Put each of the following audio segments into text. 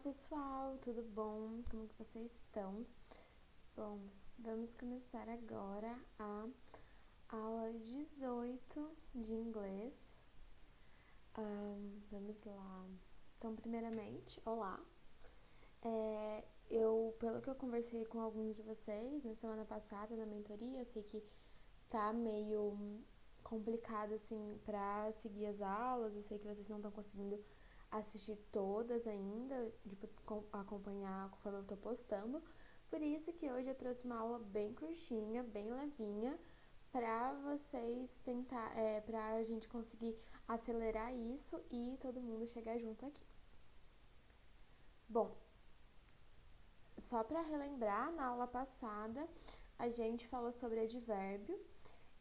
pessoal, tudo bom? Como que vocês estão? Bom, vamos começar agora a aula 18 de inglês. Vamos lá. Então, primeiramente, olá. Pelo que eu conversei com alguns de vocês na semana passada na mentoria, eu sei que tá meio complicado assim pra seguir as aulas. Eu sei que vocês não estão conseguindo assistir todas ainda, tipo, acompanhar conforme eu tô postando. Por isso que hoje eu trouxe uma aula bem curtinha, bem levinha, pra vocês pra gente conseguir acelerar isso e todo mundo chegar junto aqui. Bom, só pra relembrar, na aula passada a gente falou sobre advérbio.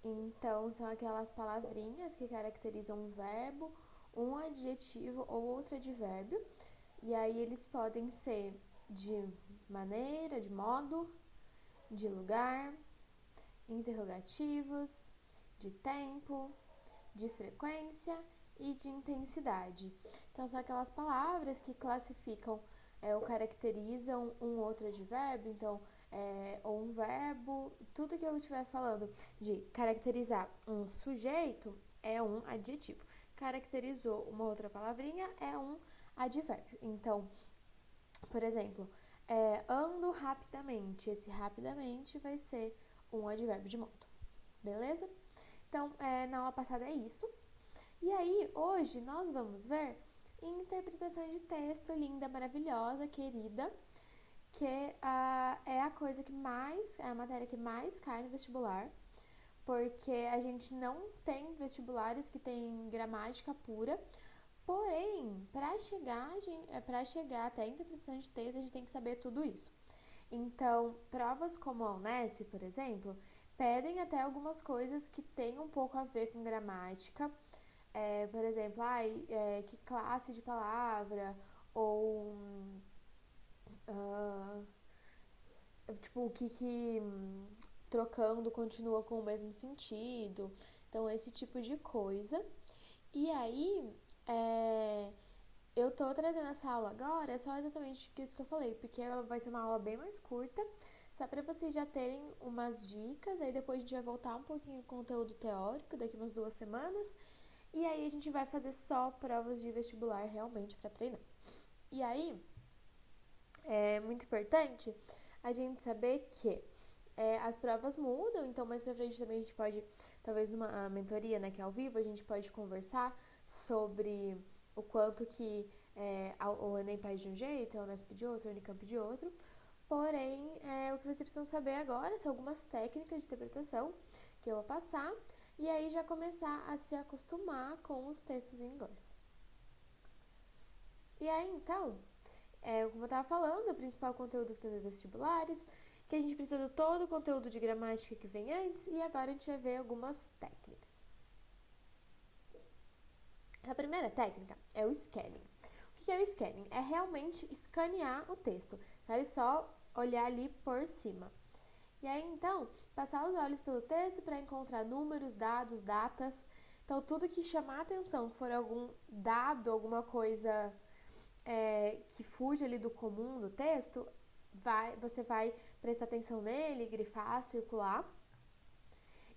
Então, são aquelas palavrinhas que caracterizam um verbo, um adjetivo ou outro advérbio. E aí eles podem ser de maneira, de modo, de lugar, interrogativos, de tempo, de frequência e de intensidade. Então, são aquelas palavras que classificam ou caracterizam um outro advérbio. Então, ou um verbo, tudo que eu estiver falando de caracterizar um sujeito é um adjetivo. Caracterizou uma outra palavrinha é um advérbio. Então, por exemplo, ando rapidamente. Esse rapidamente vai ser um advérbio de modo. Beleza? Então, na aula passada é isso. E aí, hoje nós vamos ver interpretação de texto linda, maravilhosa, querida, que é a coisa que mais, é a matéria que mais cai no vestibular, porque a gente não tem vestibulares que tem gramática pura. Porém, para chegar até a interpretação de texto, a gente tem que saber tudo isso. Então, provas como a Unesp, por exemplo, pedem até algumas coisas que têm um pouco a ver com gramática. Por exemplo, que classe de palavra, ou uh, tipo, o que trocando continua com o mesmo sentido. Então, esse tipo de coisa. E aí, eu tô trazendo essa aula agora, é só exatamente isso que eu falei, porque ela vai ser uma aula bem mais curta, só pra vocês já terem umas dicas. Aí depois a gente vai voltar um pouquinho o conteúdo teórico, daqui umas 2 semanas, e aí a gente vai fazer só provas de vestibular realmente pra treinar. E aí, é muito importante a gente saber que as provas mudam. Então mais pra frente também a gente pode, talvez numa mentoria, né, que é ao vivo, a gente pode conversar sobre o quanto que o Enem faz de um jeito, a Unesp de outro, a Unicamp de outro. Porém, o que você precisa saber agora são algumas técnicas de interpretação que eu vou passar, e aí já começar a se acostumar com os textos em inglês. E aí, então, como eu estava falando, o principal conteúdo que tem nos vestibulares, que a gente precisa de todo o conteúdo de gramática que vem antes, e agora a gente vai ver algumas técnicas. A primeira técnica é o scanning. O que é o scanning? É realmente escanear o texto, sabe? Só olhar ali por cima. E aí, então, passar os olhos pelo texto para encontrar números, dados, datas. Então, tudo que chamar a atenção, que for algum dado, alguma coisa que fuge ali do comum do texto, você vai prestar atenção nele, grifar, circular.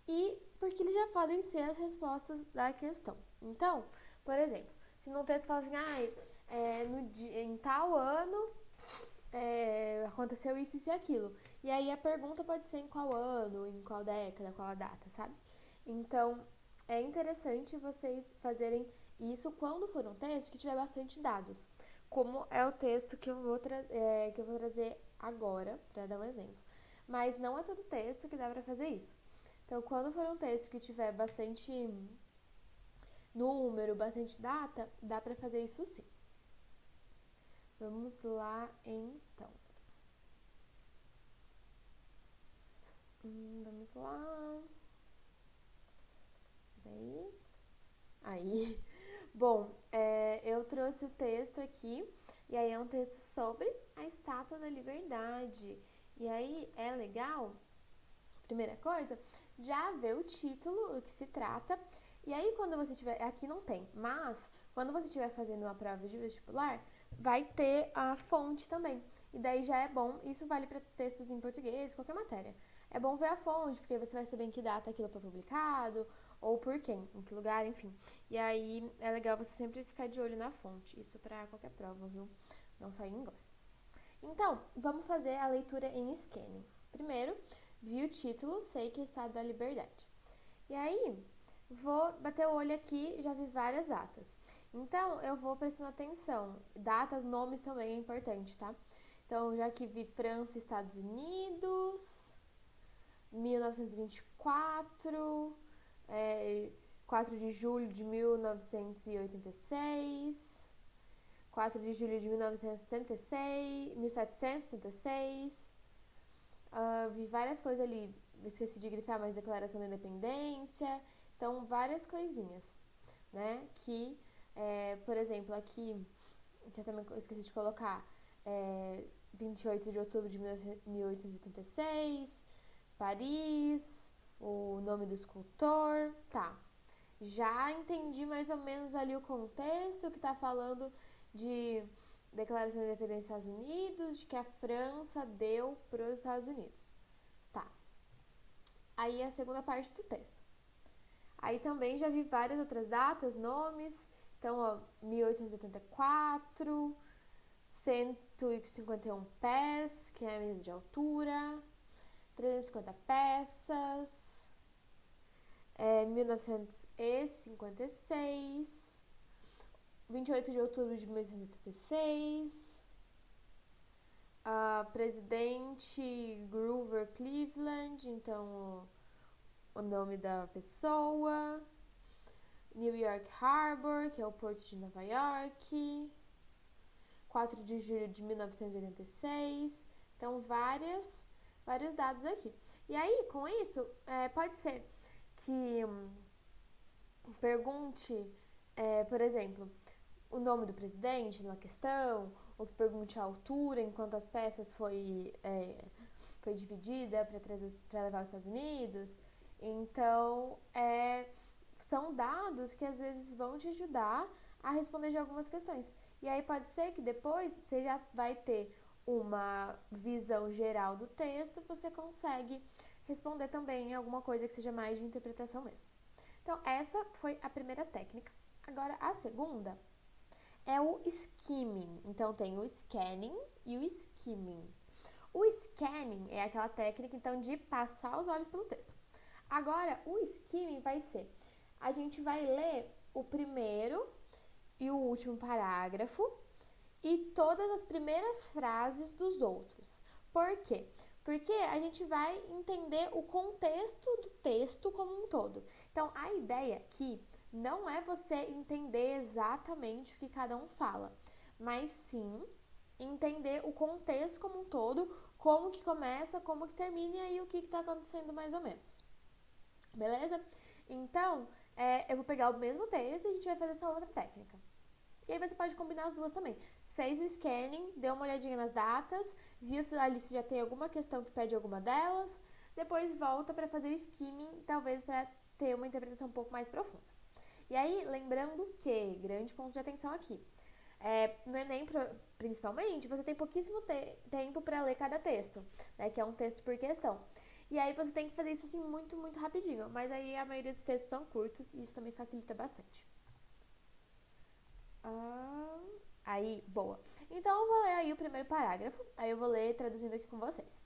E porque eles já podem ser as respostas da questão. Então, por exemplo, se no texto fala assim, em tal ano aconteceu isso e aquilo. E aí a pergunta pode ser em qual ano, em qual década, qual a data, sabe? Então, é interessante vocês fazerem isso quando for um texto que tiver bastante dados, como é o texto que eu vou trazer agora, para dar um exemplo. Mas não é todo texto que dá para fazer isso. Então, quando for um texto que tiver bastante número, bastante data, dá para fazer isso sim. Vamos lá, então. Vamos lá. Peraí. Aí. Bom, eu trouxe o texto aqui, e aí é um texto sobre a Estátua da Liberdade. E aí é legal, primeira coisa, já ver o título, o que se trata. E aí quando você estiver, aqui não tem, mas quando você estiver fazendo uma prova de vestibular, vai ter a fonte também. E daí já é bom, isso vale para textos em português, qualquer matéria. É bom ver a fonte, porque você vai saber em que data aquilo foi publicado, ou por quem, em que lugar, enfim. E aí é legal você sempre ficar de olho na fonte, isso para qualquer prova, viu? Não só em inglês. Então, vamos fazer a leitura em scanning. Primeiro, vi o título, sei que é Estado da Liberdade. E aí, vou bater o olho aqui, já vi várias datas. Então, eu vou prestando atenção. Datas, nomes também é importante, tá? Então, já que vi França e Estados Unidos, 1924, 4 de julho de 1986, 4 de julho de 1976, 1776. Vi várias coisas ali, esqueci de grifar, mas Declaração da Independência. Então, várias coisinhas, né? Que, por exemplo, aqui, que eu também esqueci de colocar, 28 de outubro de 1886, Paris, o nome do escultor, tá. Já entendi mais ou menos ali o contexto que tá falando de Declaração da Independência dos Estados Unidos, de que a França deu para os Estados Unidos. Tá. Aí a segunda parte do texto. Aí também já vi várias outras datas, nomes. Então, ó, 1884, 151 pés, que é a medida de altura, 350 peças, 1956, 28 de outubro de 1886, presidente Grover Cleveland, então o nome da pessoa, New York Harbor, que é o porto de Nova York, 4 de julho de 1986, então vários dados aqui. E aí, com isso, pode ser que pergunte, por exemplo, o nome do presidente numa questão, ou que pergunte a altura em quantas peças foi dividida para levar aos Estados Unidos. Então, são dados que às vezes vão te ajudar a responder de algumas questões. E aí pode ser que depois você já vai ter uma visão geral do texto, você consegue responder também alguma coisa que seja mais de interpretação mesmo. Então, essa foi a primeira técnica. Agora, a segunda é o skimming. Então, tem o scanning e o skimming. O scanning é aquela técnica, então, de passar os olhos pelo texto. Agora, o skimming vai ser, a gente vai ler o primeiro e o último parágrafo e todas as primeiras frases dos outros. Por quê? Porque a gente vai entender o contexto do texto como um todo. Então, a ideia aqui não é você entender exatamente o que cada um fala, mas sim entender o contexto como um todo, como que começa, como que termina e aí o que está acontecendo mais ou menos. Beleza? Então, eu vou pegar o mesmo texto e a gente vai fazer essa outra técnica. E aí você pode combinar as duas também. Fez o scanning, deu uma olhadinha nas datas, viu se ali se já tem alguma questão que pede alguma delas, depois volta para fazer o skimming, talvez para ter uma interpretação um pouco mais profunda. E aí, lembrando que, grande ponto de atenção aqui, no Enem, principalmente, você tem pouquíssimo tempo para ler cada texto, né, que é um texto por questão. E aí você tem que fazer isso assim muito, muito rapidinho, mas aí a maioria dos textos são curtos e isso também facilita bastante. Aí, boa. Então eu vou ler aí o primeiro parágrafo, aí eu vou ler traduzindo aqui com vocês.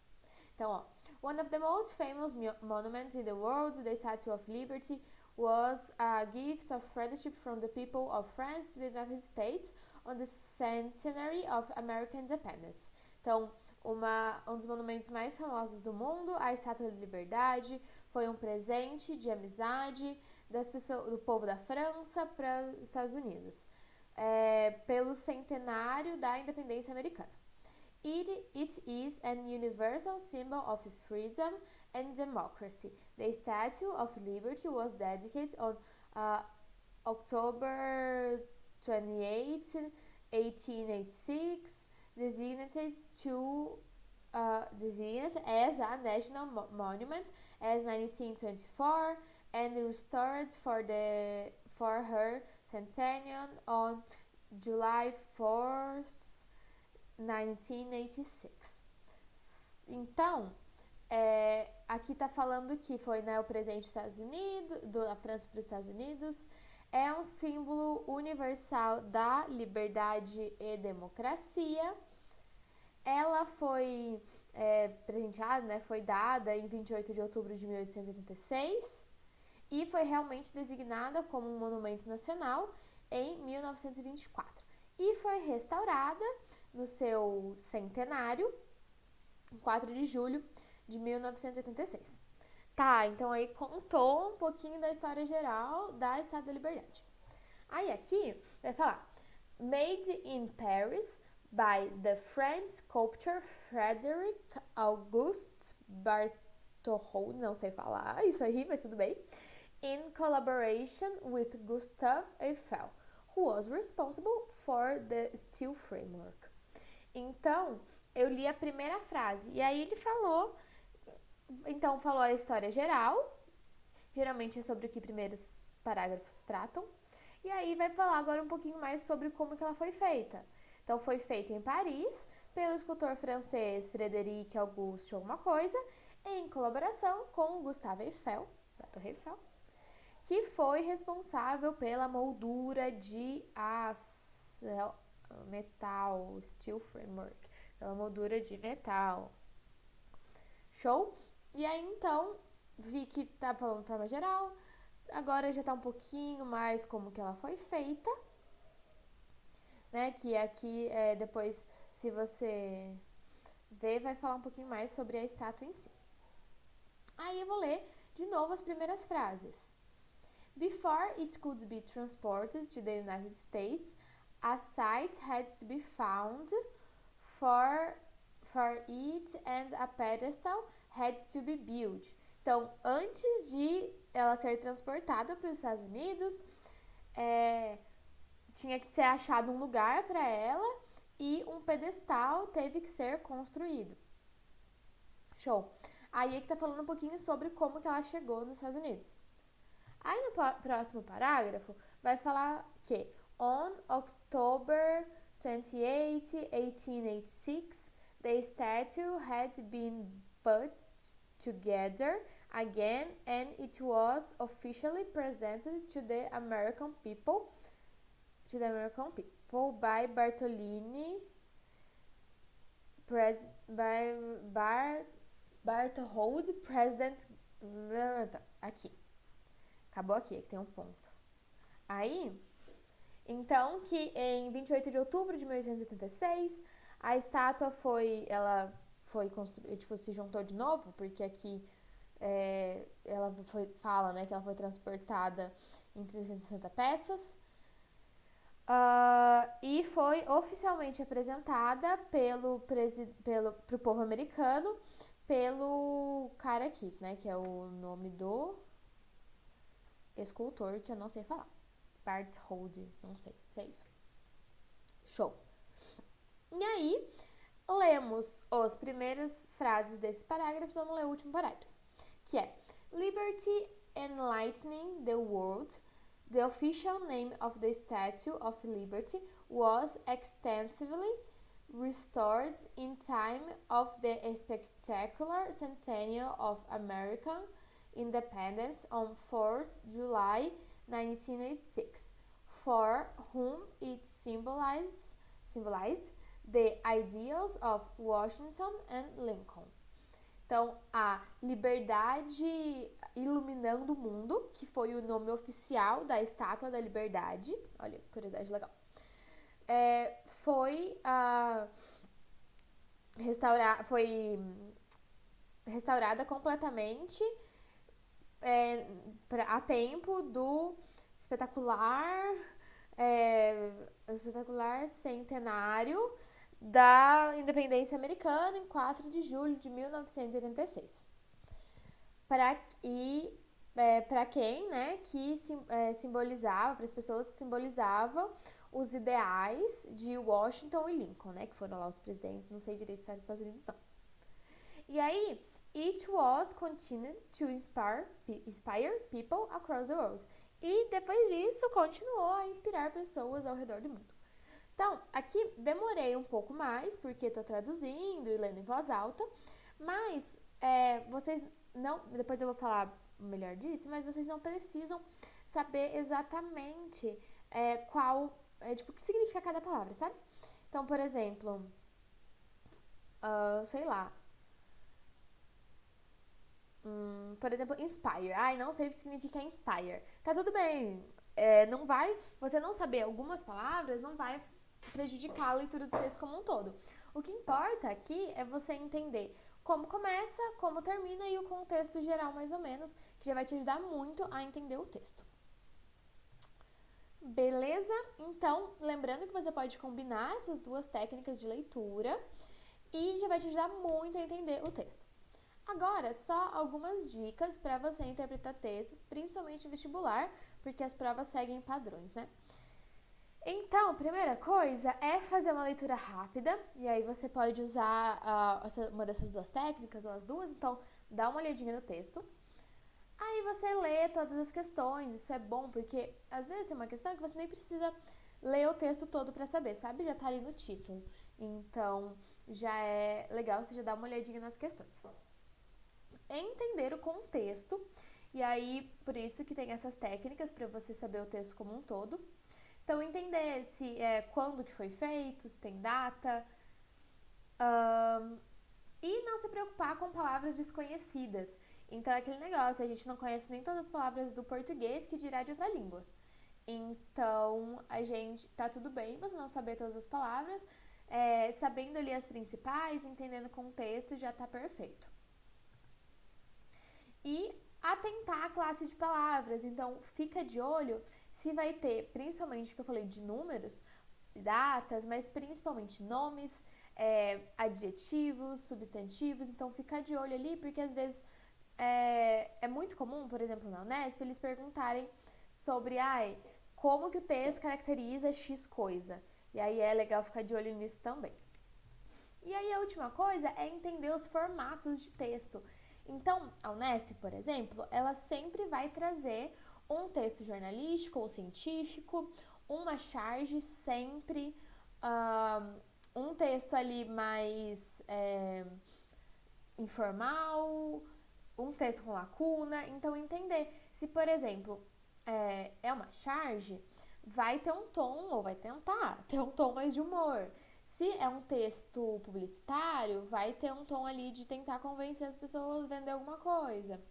Então, ó. One of the most famous monuments in the world, the Statue of Liberty, was a gift of friendship from the people of France to the United States on the centenary of American independence. Então, um dos monumentos mais famosos do mundo, a Estátua da Liberdade, foi um presente de amizade do povo da França para os Estados Unidos, pelo centenário da independência americana. It is an universal symbol of freedom and democracy. The Statue of Liberty was dedicated on October 28, 1886, designated as a national monument as 1924 and restored for her centennial on July 4th, 1986. Então, aqui tá falando que foi, né, o presente dos Estados Unidos, da França para os Estados Unidos, é um símbolo universal da liberdade e democracia. Ela foi presenteada, né, foi dada em 28 de outubro de 1886 e foi realmente designada como um monumento nacional em 1924. E foi restaurada no seu centenário, em 4 de julho de 1986. Tá, então aí contou um pouquinho da história geral da Estátua da Liberdade. Aí aqui vai falar Made in Paris by the French sculptor Frédéric Auguste Bartholdi, não sei falar isso aí, mas tudo bem, in collaboration with Gustave Eiffel, who was responsible for the steel framework. Então, eu li a primeira frase e aí ele falou, então falou a história geral, geralmente é sobre o que primeiros parágrafos tratam, e aí vai falar agora um pouquinho mais sobre como que ela foi feita. Então, foi feita em Paris pelo escultor francês Frédéric Auguste alguma coisa, em colaboração com Gustave Eiffel, da Torre Eiffel, que foi responsável pela moldura de aço, metal, steel framework, pela moldura de metal. Show? E aí, então, vi que tá falando de forma geral, agora já tá um pouquinho mais como que ela foi feita, né, que aqui, depois, se você ver, vai falar um pouquinho mais sobre a estátua em si. Aí eu vou ler de novo as primeiras frases. Before it could be transported to the United States, a site had to be found for it and a pedestal had to be built. Então, antes de ela ser transportada para os Estados Unidos, tinha que ser achado um lugar para ela e um pedestal teve que ser construído. Show! Aí é que tá falando um pouquinho sobre como que ela chegou nos Estados Unidos. Aí no próximo parágrafo vai falar que on October 28, 1886, the statue had been put together again and it was officially presented to the American people by Bartholdi, president. Aqui. Acabou aqui, aqui tem um ponto. Aí, então, que em 28 de outubro de 1886, a estátua ela foi construída, tipo, se juntou de novo, porque aqui ela fala, né, que ela foi transportada em 360 peças. E foi oficialmente apresentada pro povo americano pelo cara aqui, né, que é o nome do escultor, que eu não sei falar. Bartholdi, não sei, é isso. Show. E aí, lemos as primeiras frases desses parágrafos, vamos ler o último parágrafo, que é Liberty enlightening the world. The official name of the Statue of Liberty was extensively restored in time of the spectacular centennial of American independence on 4th July 1986, for whom it symbolized the ideals of Washington and Lincoln. Então, a Liberdade Iluminando o Mundo, que foi o nome oficial da Estátua da Liberdade, olha, curiosidade legal, foi restaurada completamente a tempo do espetacular centenário da independência americana em 4 de julho de 1986. Para quem, né, que simbolizava, para as pessoas que simbolizavam os ideais de Washington e Lincoln, né, que foram lá os presidentes, não sei direito se era dos Estados Unidos, não. E aí, it was continued to inspire people across the world. E depois disso, continuou a inspirar pessoas ao redor do mundo. Então, aqui demorei um pouco mais, porque estou traduzindo e lendo em voz alta, mas vocês não, depois eu vou falar melhor disso, mas vocês não precisam saber exatamente qual, tipo, o que significa cada palavra, sabe? Então, por exemplo, sei lá, por exemplo, inspire. Ai, não sei o que significa inspire. Tá tudo bem. Não vai, você não saber algumas palavras não vai prejudicar a leitura do texto como um todo. O que importa aqui é você entender como começa, como termina e o contexto geral, mais ou menos, que já vai te ajudar muito a entender o texto. Beleza? Então, lembrando que você pode combinar essas duas técnicas de leitura e já vai te ajudar muito a entender o texto. Agora, só algumas dicas para você interpretar textos, principalmente em vestibular, porque as provas seguem padrões, né? Então, primeira coisa é fazer uma leitura rápida, e aí você pode usar uma dessas duas técnicas ou as duas, então dá uma olhadinha no texto. Aí você lê todas as questões, isso é bom, porque às vezes tem uma questão que você nem precisa ler o texto todo para saber, sabe? Já tá ali no título. Então, já é legal você já dar uma olhadinha nas questões. Entender o contexto, e aí por isso que tem essas técnicas para você saber o texto como um todo. Então, entender se quando que foi feito, se tem data, e não se preocupar com palavras desconhecidas. Então, é aquele negócio, a gente não conhece nem todas as palavras do português, que dirá de outra língua. Então, a gente tá tudo bem você não saber todas as palavras, sabendo ali as principais, entendendo o contexto, já tá perfeito. E atentar à classe de palavras, então fica de olho se vai ter, principalmente o que eu falei de números, datas, mas principalmente nomes, adjetivos, substantivos, então fica de olho ali, porque às vezes é muito comum, por exemplo, na Unesp, eles perguntarem sobre, como que o texto caracteriza X coisa, e aí é legal ficar de olho nisso também. E aí a última coisa é entender os formatos de texto. Então, a Unesp, por exemplo, ela sempre vai trazer um texto jornalístico ou científico, uma charge sempre, um texto ali mais informal, um texto com lacuna. Então, entender se, por exemplo, é uma charge, vai ter um tom, ou vai tentar ter um tom mais de humor. Se é um texto publicitário, vai ter um tom ali de tentar convencer as pessoas a vender alguma coisa.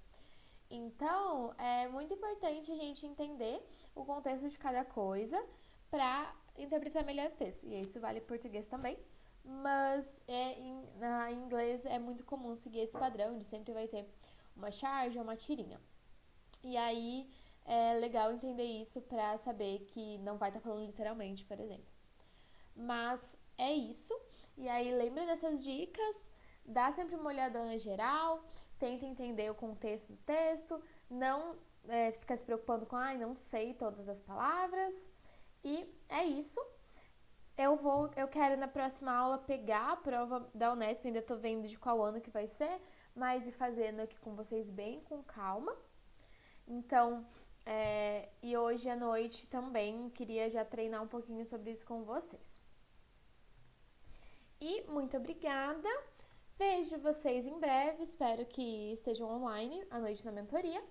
Então, é muito importante a gente entender o contexto de cada coisa para interpretar melhor o texto. E isso vale em português também, mas em inglês é muito comum seguir esse padrão de sempre vai ter uma charge ou uma tirinha. E aí é legal entender isso para saber que não vai estar falando literalmente, por exemplo. Mas é isso. E aí lembra dessas dicas, dá sempre uma olhadona geral, tenta entender o contexto do texto, não fica se preocupando com, não sei todas as palavras. E é isso. Eu quero na próxima aula pegar a prova da Unesp, ainda tô vendo de qual ano que vai ser, mas ir fazendo aqui com vocês bem com calma. Então, e hoje à noite também queria já treinar um pouquinho sobre isso com vocês. E muito obrigada. Vejo vocês em breve. Espero que estejam online à noite na mentoria.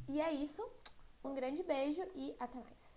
E é isso. Um grande beijo e até mais.